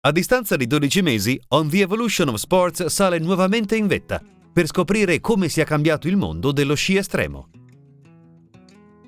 A distanza di 12 mesi, On the Evolution of Sports sale nuovamente in vetta per scoprire come sia cambiato il mondo dello sci estremo.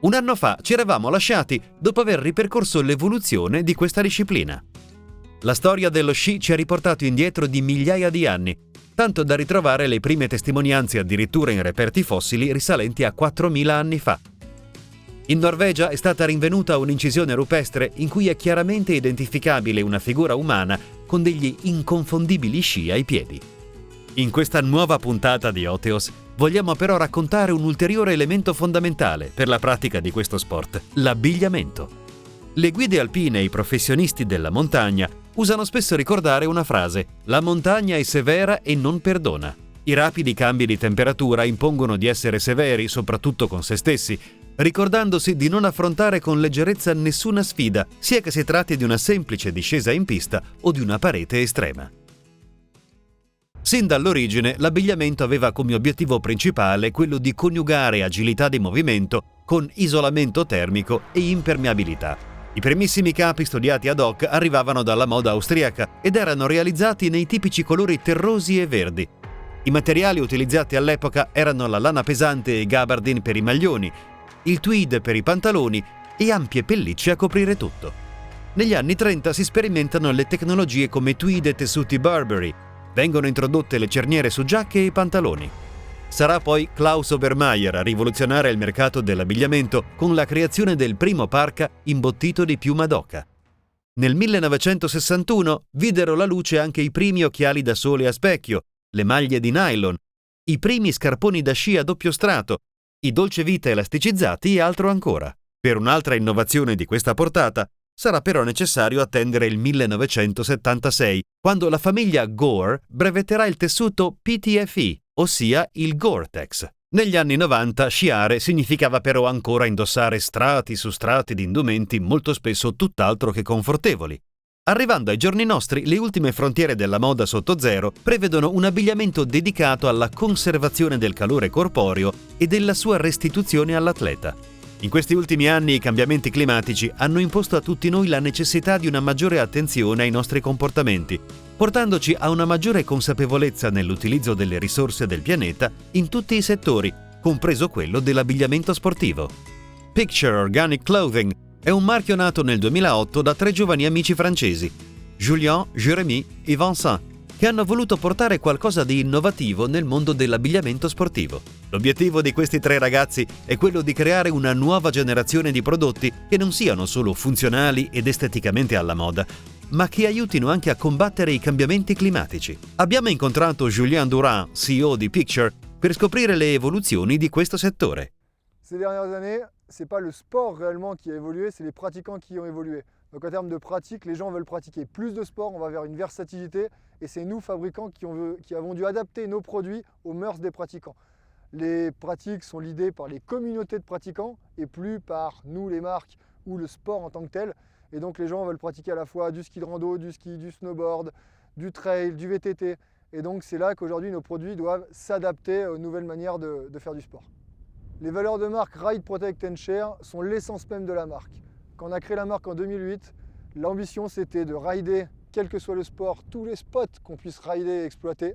Un anno fa ci eravamo lasciati dopo aver ripercorso l'evoluzione di questa disciplina. La storia dello sci ci ha riportato indietro di migliaia di anni, tanto da ritrovare le prime testimonianze addirittura in reperti fossili risalenti a 4.000 anni fa. In Norvegia è stata rinvenuta un'incisione rupestre in cui è chiaramente identificabile una figura umana con degli inconfondibili sci ai piedi. In questa nuova puntata di Oteos vogliamo però raccontare un ulteriore elemento fondamentale per la pratica di questo sport, l'abbigliamento. Le guide alpine e i professionisti della montagna usano spesso ricordare una frase: la montagna è severa e non perdona. I rapidi cambi di temperatura impongono di essere severi, soprattutto con se stessi, ricordandosi di non affrontare con leggerezza nessuna sfida, sia che si tratti di una semplice discesa in pista o di una parete estrema. Sin dall'origine, l'abbigliamento aveva come obiettivo principale quello di coniugare agilità di movimento con isolamento termico e impermeabilità. I primissimi capi studiati ad hoc arrivavano dalla moda austriaca ed erano realizzati nei tipici colori terrosi e verdi. I materiali utilizzati all'epoca erano la lana pesante e gabardine per i maglioni, il tweed per i pantaloni e ampie pellicce a coprire tutto. Negli anni 30 si sperimentano le tecnologie come tweed e tessuti Burberry. Vengono introdotte le cerniere su giacche e pantaloni. Sarà poi Klaus Obermeier a rivoluzionare il mercato dell'abbigliamento con la creazione del primo parka imbottito di piuma d'oca. Nel 1961 videro la luce anche i primi occhiali da sole a specchio, le maglie di nylon, i primi scarponi da sci a doppio strato, i dolcevita elasticizzati e altro ancora. Per un'altra innovazione di questa portata sarà però necessario attendere il 1976, quando la famiglia Gore brevetterà il tessuto PTFE, ossia il Gore-Tex. Negli anni 90 sciare significava però ancora indossare strati su strati di indumenti molto spesso tutt'altro che confortevoli. Arrivando ai giorni nostri, le ultime frontiere della moda sotto zero prevedono un abbigliamento dedicato alla conservazione del calore corporeo e della sua restituzione all'atleta. In questi ultimi anni i cambiamenti climatici hanno imposto a tutti noi la necessità di una maggiore attenzione ai nostri comportamenti, portandoci a una maggiore consapevolezza nell'utilizzo delle risorse del pianeta in tutti i settori, compreso quello dell'abbigliamento sportivo. Picture Organic Clothing è un marchio nato nel 2008 da 3 giovani amici francesi, Julien, Jérémy e Vincent, che hanno voluto portare qualcosa di innovativo nel mondo dell'abbigliamento sportivo. L'obiettivo di questi 3 ragazzi è quello di creare una nuova generazione di prodotti che non siano solo funzionali ed esteticamente alla moda, ma che aiutino anche a combattere i cambiamenti climatici. Abbiamo incontrato Julien Durand, CEO di Picture, per scoprire le evoluzioni di questo settore. Ces dernières années, c'est pas le sport réellement qui a évolué, c'est les pratiquants qui ont évolué. Donc en termes de pratique, les gens veulent pratiquer plus de sport, on va vers une versatilité et c'est nous, fabricants, qui avons dû adapter nos produits aux mœurs des pratiquants. Les pratiques sont leadées par les communautés de pratiquants et plus par nous, les marques, ou le sport en tant que tel. Et donc les gens veulent pratiquer à la fois du ski de rando, du ski, du snowboard, du trail, du VTT. Et donc c'est là qu'aujourd'hui nos produits doivent s'adapter aux nouvelles manières de faire du sport. Les valeurs de marque Ride, Protect and Share sont l'essence même de la marque. Quand on a créé la marque en 2008, l'ambition c'était de rider, quel que soit le sport, tous les spots qu'on puisse rider et exploiter.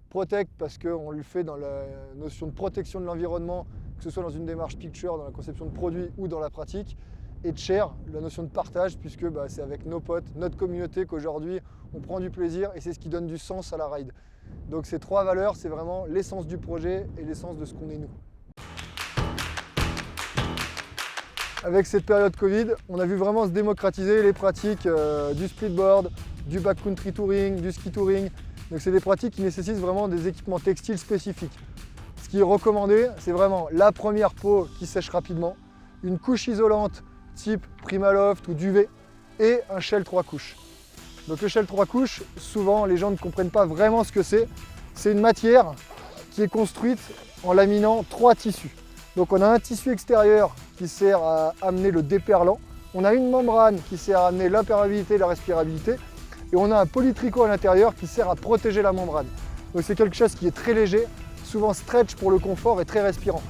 Protect parce qu'on le fait dans la notion de protection de l'environnement, que ce soit dans une démarche Picture, dans la conception de produits ou dans la pratique. Et de share, la notion de partage, puisque c'est avec nos potes, notre communauté qu'aujourd'hui on prend du plaisir et c'est ce qui donne du sens à la ride. Donc ces 3 valeurs, c'est vraiment l'essence du projet et l'essence de ce qu'on est nous. Avec cette période Covid, on a vu vraiment se démocratiser les pratiques du splitboard, du backcountry touring, du ski touring. Donc c'est des pratiques qui nécessitent vraiment des équipements textiles spécifiques. Ce qui est recommandé, c'est vraiment la première peau qui sèche rapidement, une couche isolante type Primaloft ou Duvet et un shell 3 couches. Donc le shell 3 couches, souvent les gens ne comprennent pas vraiment ce que c'est. C'est une matière qui est construite en laminant 3 tissus. Donc on a un tissu extérieur qui sert à amener le déperlant, on a une membrane qui sert à amener l'imperméabilité et la respirabilité, et on a un polytricot à l'intérieur qui sert à protéger la membrane. Donc c'est quelque chose qui est très léger, souvent stretch pour le confort et très respirant.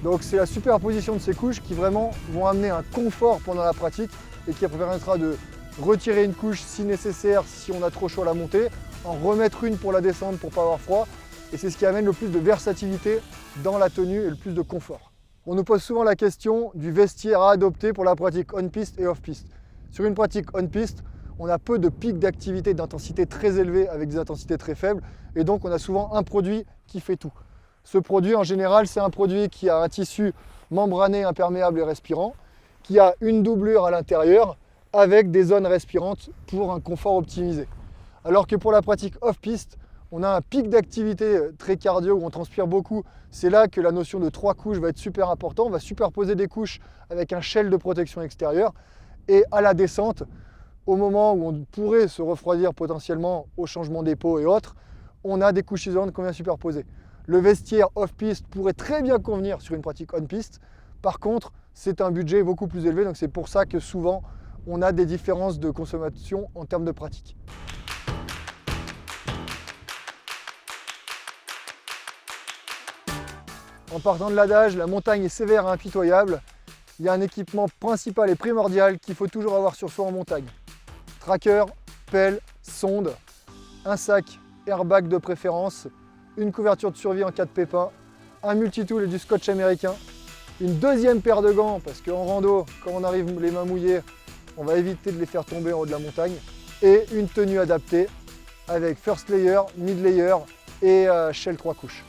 Donc c'est la superposition de ces couches qui vraiment vont amener un confort pendant la pratique et qui permettra de retirer une couche si nécessaire, si on a trop chaud à la montée, en remettre une pour la descendre pour ne pas avoir froid. Et c'est ce qui amène le plus de versatilité dans la tenue et le plus de confort. On nous pose souvent la question du vestiaire à adopter pour la pratique on-piste et off-piste. Sur une pratique on-piste, on a peu de pics d'activité d'intensité très élevés avec des intensités très faibles et donc on a souvent un produit qui fait tout. Ce produit en général, c'est un produit qui a un tissu membrané, imperméable et respirant, qui a une doublure à l'intérieur avec des zones respirantes pour un confort optimisé. Alors que pour la pratique off-piste, on a un pic d'activité très cardio où on transpire beaucoup. C'est là que la notion de 3 couches va être super importante. On va superposer des couches avec un shell de protection extérieure. Et à la descente, au moment où on pourrait se refroidir potentiellement au changement des peaux et autres, on a des couches isolantes qu'on vient superposer. Le vestiaire off-piste pourrait très bien convenir sur une pratique on-piste. Par contre, c'est un budget beaucoup plus élevé. Donc c'est pour ça que souvent, on a des différences de consommation en termes de pratique. En partant de l'adage, la montagne est sévère et impitoyable. Il y a un équipement principal et primordial qu'il faut toujours avoir sur soi en montagne. Tracker, pelle, sonde, un sac airbag de préférence, une couverture de survie en cas de pépin, un multitool et du scotch américain, une deuxième paire de gants parce qu'en rando, quand on arrive les mains mouillées, on va éviter de les faire tomber en haut de la montagne, et une tenue adaptée avec first layer, mid layer et shell 3 couches.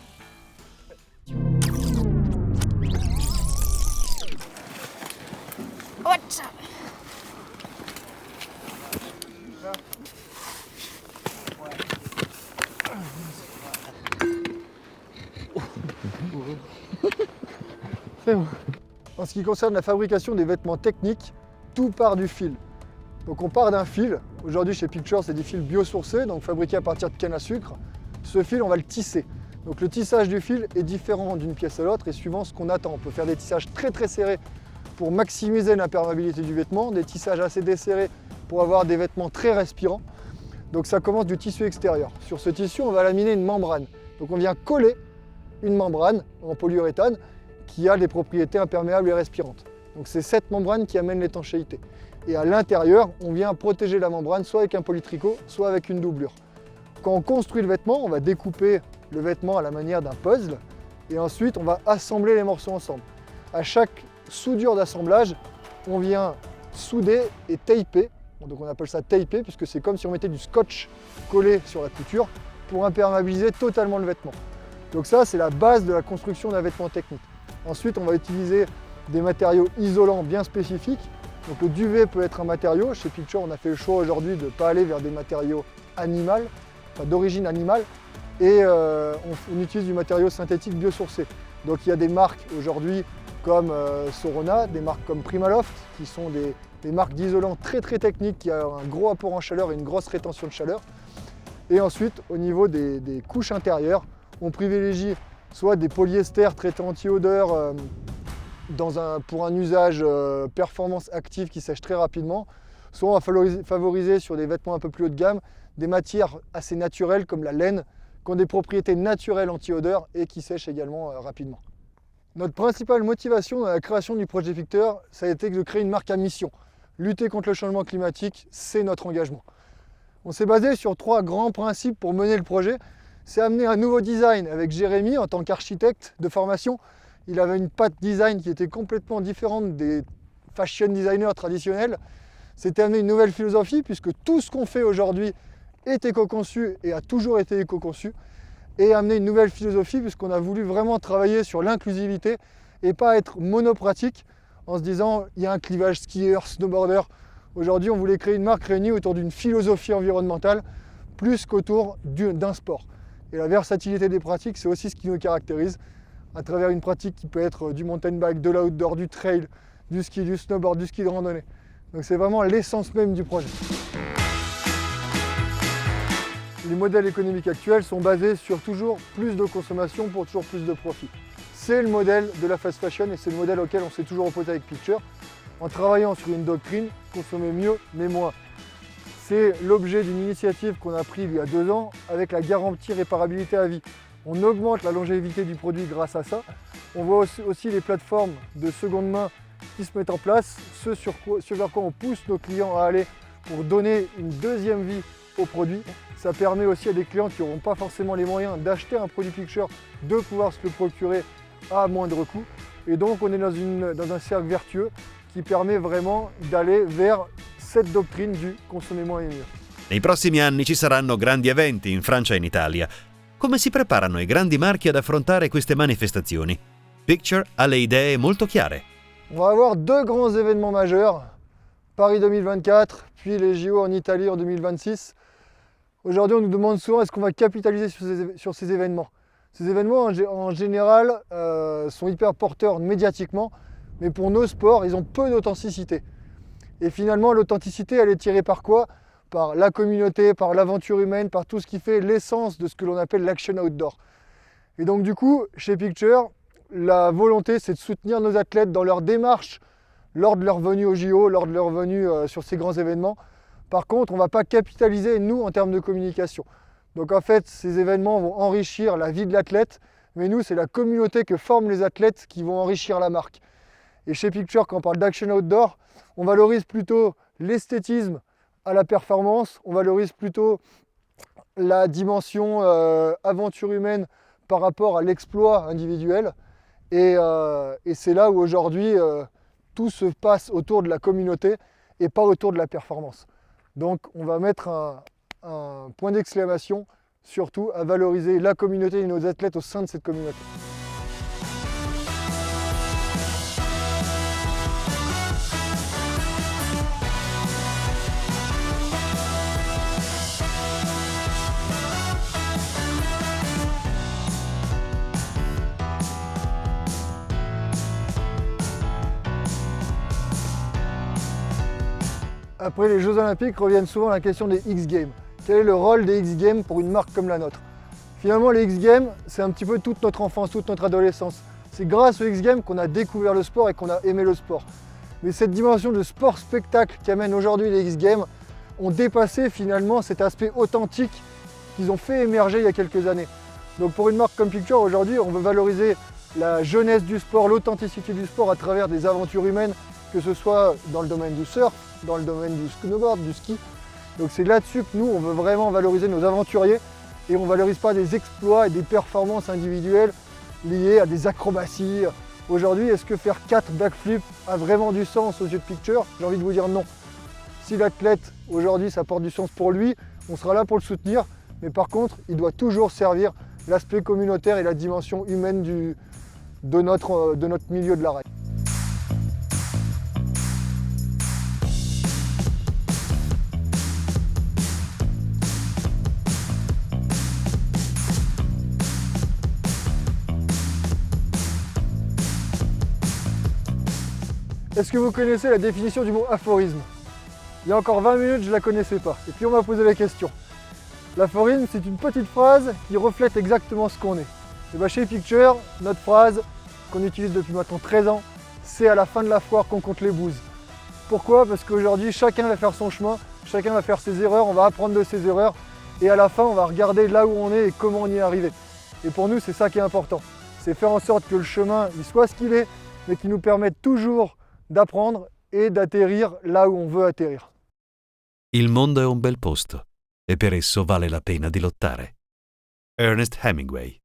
En ce qui concerne la fabrication des vêtements techniques, tout part du fil. Donc on part d'un fil. Aujourd'hui chez Picture, c'est des fils biosourcés, donc fabriqués à partir de canne à sucre. Ce fil, on va le tisser. Donc le tissage du fil est différent d'une pièce à l'autre et suivant ce qu'on attend. On peut faire des tissages très très serrés pour maximiser l'imperméabilité du vêtement, des tissages assez desserrés pour avoir des vêtements très respirants. Donc ça commence du tissu extérieur. Sur ce tissu, on va laminer une membrane. Donc on vient coller une membrane en polyuréthane qui a des propriétés imperméables et respirantes. Donc c'est cette membrane qui amène l'étanchéité. Et à l'intérieur, on vient protéger la membrane soit avec un polytricot, soit avec une doublure. Quand on construit le vêtement, on va découper le vêtement à la manière d'un puzzle et ensuite on va assembler les morceaux ensemble. À chaque soudure d'assemblage, on vient souder et taper. Donc on appelle ça taper puisque c'est comme si on mettait du scotch collé sur la couture pour imperméabiliser totalement le vêtement. Donc ça, c'est la base de la construction d'un vêtement technique. Ensuite, on va utiliser des matériaux isolants bien spécifiques. Donc le duvet peut être un matériau. Chez Picture, on a fait le choix aujourd'hui de ne pas aller vers des matériaux animaux, enfin, d'origine animale, et on utilise du matériau synthétique biosourcé. Donc il y a des marques aujourd'hui comme Sorona, des marques comme Primaloft, qui sont des marques d'isolants très très techniques, qui ont un gros apport en chaleur et une grosse rétention de chaleur. Et ensuite, au niveau des couches intérieures, on privilégie soit des polyesters traités anti-odeur pour un usage performance active qui sèche très rapidement, soit on va favoriser sur des vêtements un peu plus haut de gamme des matières assez naturelles comme la laine, qui ont des propriétés naturelles anti-odeur et qui sèchent également rapidement. Notre principale motivation dans la création du projet Picture, ça a été de créer une marque à mission. Lutter contre le changement climatique, c'est notre engagement. On s'est basé sur 3 grands principes pour mener le projet. C'est amener un nouveau design avec Jérémy en tant qu'architecte de formation. Il avait une patte design qui était complètement différente des fashion designers traditionnels. C'était amener une nouvelle philosophie puisque tout ce qu'on fait aujourd'hui est éco-conçu et a toujours été éco-conçu. Et amener une nouvelle philosophie puisqu'on a voulu vraiment travailler sur l'inclusivité et pas être monopratique en se disant il y a un clivage skieur, snowboarder. Aujourd'hui, on voulait créer une marque réunie autour d'une philosophie environnementale plus qu'autour d'un sport. Et la versatilité des pratiques, c'est aussi ce qui nous caractérise à travers une pratique qui peut être du mountain bike, de l'outdoor, du trail, du ski, du snowboard, du ski de randonnée. Donc c'est vraiment l'essence même du projet. Les modèles économiques actuels sont basés sur toujours plus de consommation pour toujours plus de profit. C'est le modèle de la fast fashion et c'est le modèle auquel on s'est toujours opposé avec Picture, en travaillant sur une doctrine, consommer mieux mais moins. C'est l'objet d'une initiative qu'on a prise il y a 2 ans avec la garantie réparabilité à vie. On augmente la longévité du produit grâce à ça. On voit aussi les plateformes de seconde main qui se mettent en place, ce vers quoi on pousse nos clients à aller pour donner une deuxième vie au produit. Ça permet aussi à des clients qui n'auront pas forcément les moyens d'acheter un produit Picture de pouvoir se le procurer à moindre coût. Et donc on est dans un cercle vertueux qui permet vraiment d'aller vers cette doctrine du consommer moins et mieux. Nei prossimi anni ci saranno grandi eventi in Francia e in Italia. Come si preparano i grandi marchi ad affrontare queste manifestazioni? Picture ha le idee molto chiare. On va avoir deux grands événements majeurs, Paris 2024, puis les JO en Italie en 2026. Aujourd'hui, on nous demande souvent est-ce qu'on va capitaliser sur ces événements. Ces événements, en général, sont hyper porteurs médiatiquement, mais pour nos sports, ils ont peu d'authenticité. Et finalement, l'authenticité, elle est tirée par quoi? Par la communauté, par l'aventure humaine, par tout ce qui fait l'essence de ce que l'on appelle l'action outdoor. Et donc du coup, chez Picture, la volonté, c'est de soutenir nos athlètes dans leur démarche lors de leur venue au JO, lors de leur venue sur ces grands événements. Par contre, on ne va pas capitaliser, nous, en termes de communication. Donc en fait, ces événements vont enrichir la vie de l'athlète, mais nous, c'est la communauté que forment les athlètes qui vont enrichir la marque. Et chez Picture, quand on parle d'action outdoor, on valorise plutôt l'esthétisme à la performance, on valorise plutôt la dimension aventure humaine par rapport à l'exploit individuel. Et c'est là où aujourd'hui, tout se passe autour de la communauté et pas autour de la performance. Donc on va mettre un point d'exclamation surtout à valoriser la communauté et nos athlètes au sein de cette communauté. Après les Jeux Olympiques reviennent souvent à la question des X-Games. Quel est le rôle des X-Games pour une marque comme la nôtre? Finalement, les X-Games, c'est un petit peu toute notre enfance, toute notre adolescence. C'est grâce aux X-Games qu'on a découvert le sport et qu'on a aimé le sport. Mais cette dimension de sport-spectacle qu'amènent aujourd'hui les X-Games ont dépassé finalement cet aspect authentique qu'ils ont fait émerger il y a quelques années. Donc pour une marque comme Picture, aujourd'hui, on veut valoriser la jeunesse du sport, l'authenticité du sport à travers des aventures humaines, que ce soit dans le domaine du surf, dans le domaine du snowboard, du ski. Donc c'est là-dessus que nous, on veut vraiment valoriser nos aventuriers et on ne valorise pas des exploits et des performances individuelles liées à des acrobaties. Aujourd'hui, est-ce que faire 4 backflips a vraiment du sens aux yeux de Picture? J'ai envie de vous dire non. Si l'athlète, aujourd'hui, ça porte du sens pour lui, on sera là pour le soutenir. Mais par contre, il doit toujours servir l'aspect communautaire et la dimension humaine de notre milieu de la rail. Est-ce que vous connaissez la définition du mot aphorisme? Il y a encore 20 minutes, je ne la connaissais pas. Et puis on m'a posé la question. L'aphorisme, c'est une petite phrase qui reflète exactement ce qu'on est. Et bien chez Picture, notre phrase qu'on utilise depuis maintenant 13 ans, c'est à la fin de la foire qu'on compte les bouses. Pourquoi? Parce qu'aujourd'hui, chacun va faire son chemin, chacun va faire ses erreurs, on va apprendre de ses erreurs. Et à la fin, on va regarder là où on est et comment on y est arrivé. Et pour nous, c'est ça qui est important. C'est faire en sorte que le chemin, il soit ce qu'il est, mais qu'il nous permette toujours d'apprendre et d'atterrir là où on veut atterrir. Il mondo è un bel posto e per esso vale la pena di lottare. Ernest Hemingway.